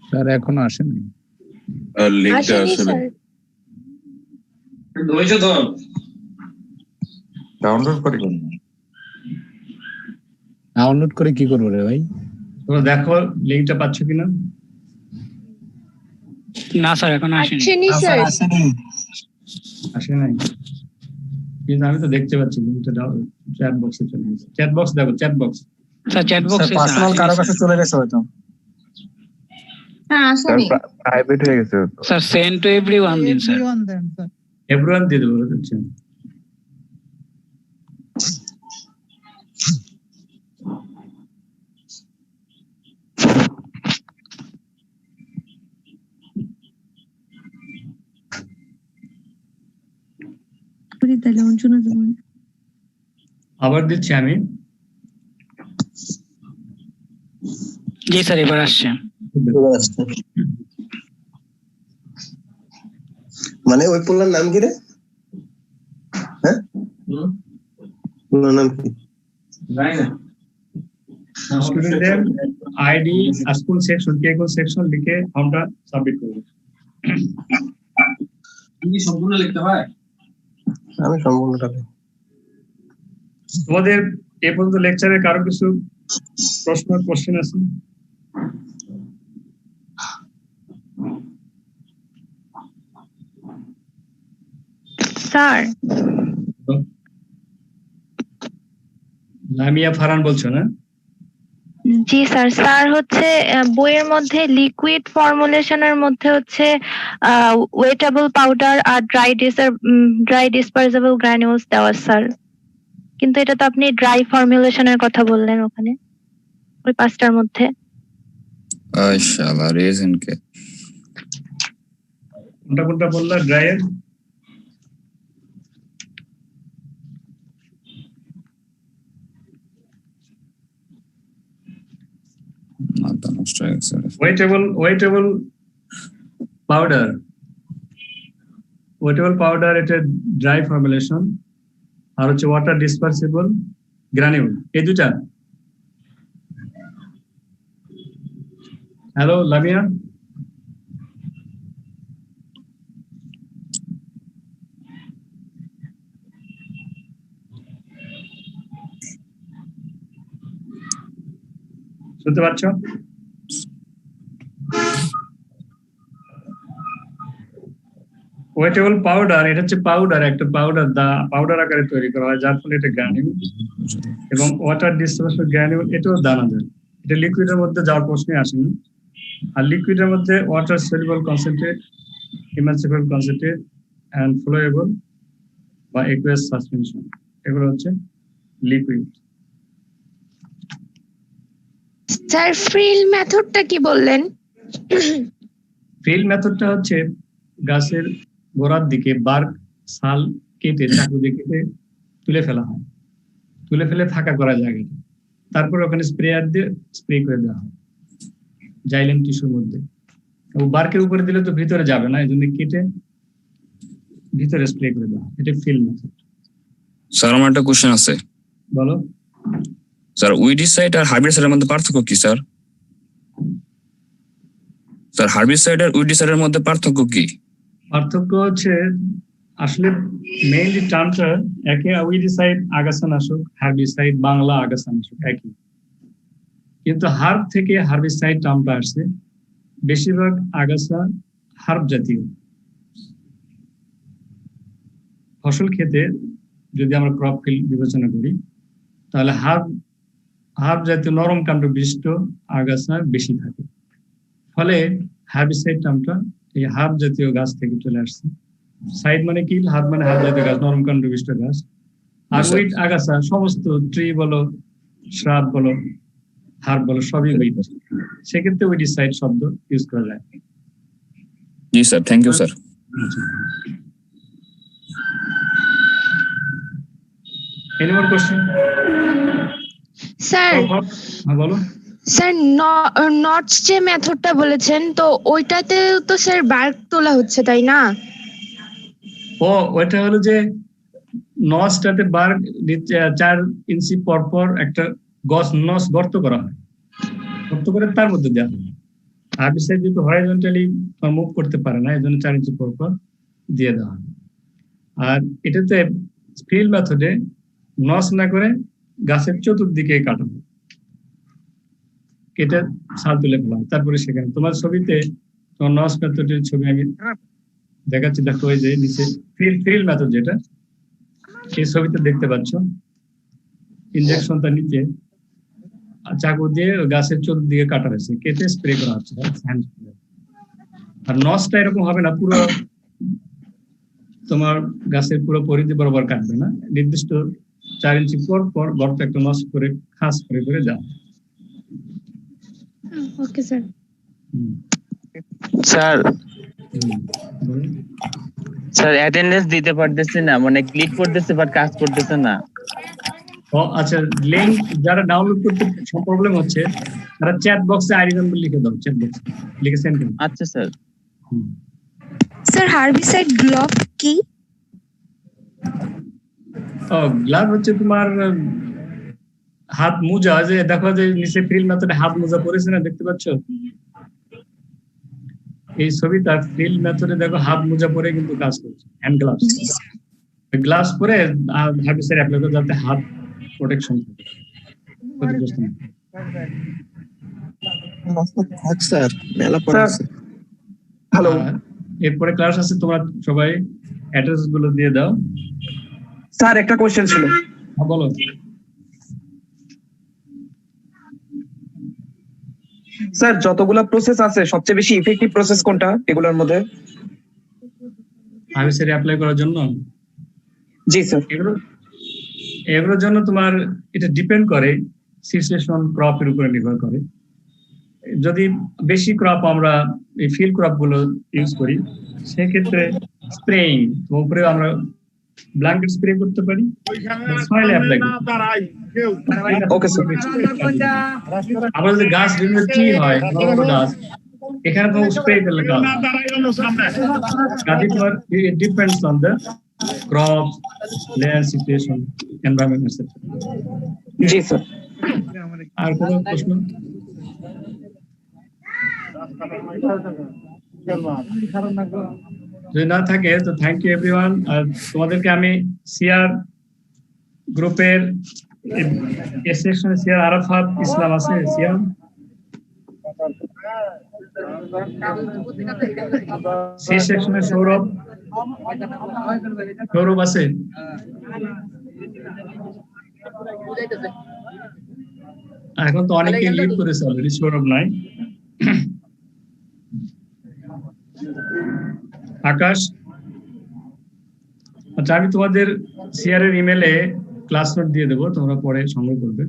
স্যার এখনো আসেনি, লিংকটা আসলে হয়েছে তো ডাউনলোড করে ডাউনলোড করে কি করবো রে ভাই? তোমরা দেখো লিঙ্কটা পাচ্ছ কিনা। না স্যার এখনো আসেনি। আসে নাই, কিন্তু আমি তো দেখতে পাচ্ছি লিঙ্কটা চ্যাট বক্সে চলে গেছে। চ্যাট বক্স দেখো, চ্যাট বক্স। স্যার চ্যাট বক্সে পার্সোনাল কারো কাছে চলে গেছে হয়তো। হ্যাঁ আসেনি। প্রাইভেট হয়ে গেছে স্যার সেন্ড টু এভরিওয়ান দিন স্যার। এভরিওয়ান দিয়ে দেবো হচ্ছে। আবার দিচ্ছি আমি। জি স্যার এবার আসছে। মানে ওই পোলার নাম কি রে? হ্যাঁ পোলার নাম কি? স্টুডেন্টদের আইডি, স্কুল সেকশন, কে কোন সেকশন লিখে আমরা সাবমিট করব। কি সম্পূর্ণ লিখতে হয়? আমি সম্পূর্ণটা লিখি। তোমাদের এ পর্যন্ত লেকচারে কারো কিছু কোশ্চেন আছে? স্যার লামিয়া ফারান বলছো না? জি স্যার। স্যার হচ্ছে বইয়ের মধ্যে লিকুইড ফর্মুলেশনের মধ্যে হচ্ছে ওয়েটেবল পাউডার আর ড্রাই ডিসপার্সেবল গ্রানুলস দেওয়া স্যার, কিন্তু এটা তো আপনি ড্রাই ফর্মুলেশনের কথা বললেন ওখানে ওই পাঁচটার মধ্যে। শালা রিজন কে কোনটা বললা? ড্রাইয়ের মাথা নষ্ট হয়ে গেছে। ওয়েটেবল পাউডার এটা ড্রাই ফর্মুলেশন, আর হচ্ছে ওয়াটার ডিসপার্সিবল গ্রানিউল, এই দুটা। হ্যালো লামিয়া, শুনতে পাচ্ছ? ওয়েটেবল পাউডার এটা হচ্ছে একটা পাউডার আকারে তৈরি করা হয়, যার ফলে এটা গ্রানিউল। এবং ওয়াটার ডিসপার্সিবল গ্রানিউল এটাও দানাদার, এটা লিকুইডের মধ্যে যাওয়ার প্রশ্নই আসেনি। আর লিকুইডের মধ্যে water soluble concentrate, emulsifiable concentrate and flowable বা একুয়াস সাসপেনশন, এগুলো হচ্ছে লিকুইড। স্যার ফ্রিল মেথডটা কি বললেন? ফিল মেথডটা হচ্ছে গাছের গোড়ার দিকে বার্ক সাল কেটে চাকু দিয়ে কেটে তুলে ফেলা হয়, তুলে ফেলে ফাঁকা করা জায়গাটা, তারপর ওখানে স্প্রেয়ার দিয়ে স্প্রে করে দেওয়া হয় জাইলেম টিস্যুর মধ্যে। বার্কের উপরে দিলে তো ভিতরে যাবে না, এই জন্য কেটে ভিতরে স্প্রে করে দেওয়া হয়। এটা ফিল্ড মেথড। স্যার আমার একটা কোশ্চেন আছে। বলো স্যার উইডিসাইড আর হার্বিসাইডের মধ্যে পার্থক্য কি স্যার? স্যার হার্বিসাইড আর উইডিসাইডের মধ্যে পার্থক্য কি? পার্থক্য হচ্ছে আসলে মেইনলি টার্মটা একই, উইডিসাইড আগাছানাশক, হার্বিসাইড বাংলা আগাছানাশক একই, কিন্তু হার্ব থেকে হার্বিসাইড টার্মটা আসছে। বেশিরভাগ আগাছা হার্ব জাতীয় ফসল খেতে যদি আমরা ক্রপ ফিল্ড বিবেচনা করি, তাহলে হার্ব জাতীয় নরম কাণ্ড বিশিষ্ট আগাছা বেশি থাকে, ফলে হার্বিসাইড টার্মটা এই হার্ব জাতীয় গাছ থেকে চলে আসছে। সাইড মানে কি? হার্ব মানে হার্ব জাতীয় গাছ, নরম কাণ্ড বিশিষ্ট গাছ। আর উইড আগাছা সমস্ত ট্রি বলো, শ্রাব বলো, হার্ব বলো, সবই উইড। সেক্ষেত্রে উইডিসাইড শব্দ ইউজ করা যায়। জি sir, thank you sir. Any more question? Sir হ্যাঁ বলো। স্যার নটস যে মেথডটা বলেছেন, তো ওইটাতেও তো স্যার বার্ক তোলা হচ্ছে তাই না? ওইটা হলো যে নসটাতে বার্ক 4 ইঞ্চি পর পর একটা নস গর্ত করা হয়, গর্ত করে তার মধ্যে দেওয়া হয়। হার্বিসাইড যেহেতু হরাইজন্টালি মুভ করতে পারে না, এই জন্য 4 ইঞ্চি পর পর দিয়ে দেওয়া হয়। আর এটাতে ফিল্ড মেথডে নস না করে গাছের চতুর্দিকে কাটানো, কেটে ছাল তুলে ফেলা হয়। তারপরে সেখানে তোমার ছবিতে তোমার নস মেথডের ছবি আমি দেখাচ্ছি, দেখো ওই যে নিচে ফিল্ড মেথড যেটা এই ছবিতে দেখতে পাচ্ছ, ইনজেকশনটা নিচে চাকু দিয়ে গাছের চতুর্দিকে কাটা হয়েছে, কেটে স্প্রে করা হচ্ছে। আর নসটা এরকম হবে না, পুরো তোমার গাছের পুরো পরিধি বরাবর কাটবে না, নির্দিষ্ট 4 ইঞ্চি পর পর গর্ত একটা নস করে খাস করে দেওয়া। Okay sir. Sir sir attendance দিতে পারতেছি না, মানে ক্লিক করতেছে বাট কাজ করতেছে না। আচ্ছা, লিংক যারা ডাউনলোড করতে প্রবলেম হচ্ছে তারা চ্যাট বক্সে আইডি নাম্বার লিখে দাও, চ্যাট বক্সে লিখে সেন্ড করো। আচ্ছা স্যার। স্যার হার্বিসাইড গ্লোভ কি? গ্লাভ হচ্ছে তোমার হাত মোজা, যে দেখো যে নিচে ফিল্ড মেথডে হাত মোজা পরেছে না, দেখতে পাচ্ছ এই ছবিটা? ফিল্ড মেথডে দেখো হাত মোজা পরে কিন্তু কাজ করছে, হ্যান্ড গ্লাভস। গ্লাভস পরে হার্বিসাইড অ্যাপ্লাই করে যাতে হাত প্রোটেকশন থাকে, ক্ষতিগ্রস্ত না। স্যার মেলা পড়াচ্ছে। হ্যালো, এরপরে ক্লাস আছে, তোমরা সবাই অ্যাড্রেস গুলো দিয়ে দাও। স্যার একটা কোশ্চেন ছিল। হ্যাঁ বলো। স্যার যতগুলা প্রসেস আছে সবচেয়ে বেশি ইফেক্টিভ প্রসেস কোনটা এগুলোর মধ্যে? হার্বিসাইড অ্যাপ্লাই করার জন্য? জি স্যার। এগুলোর জন্য তোমার এটা ডিপেন্ড করে সিচুয়েশন, ক্রপের উপরে নির্ভর করে। যদি বেশি ক্রপ আমরা এই ফিল্ড ক্রপ গুলো ইউজ করি, সেক্ষেত্রে স্প্রেইং উপরে আমরা ব্ল্যাঙ্কেট স্প্রে করতে পারি, সয়েলে অ্যাপ্লাই করতে পারি। Okay sir. আবার যদি গাছ বিভিন্ন ট্রি হয়, বড় বড় গাছ, এখানে তো স্প্রে করলে গাছ তোমার depends on the crop, layer, situation, environment etcetera. জি স্যার। আর কোনো প্রশ্ন? যদি না থাকে তো থ্যাংক ইউ এভরিওয়ান। আর তোমাদেরকে আমি সিআর গ্রুপের এ সেকশনে সিআর আরাফাত ইসলাম আছে, সিআর সি সেকশনে সৌরভ আছে। এখন তো অনেকে লিড করেছে অলরেডি, সৌরভ নাই। আকাশ, আচ্ছা আমি তোমাদের সিআর এর ইমেলে ক্লাস নোট দিয়ে দেবো, তোমরা পরে সংগ্রহ করবে।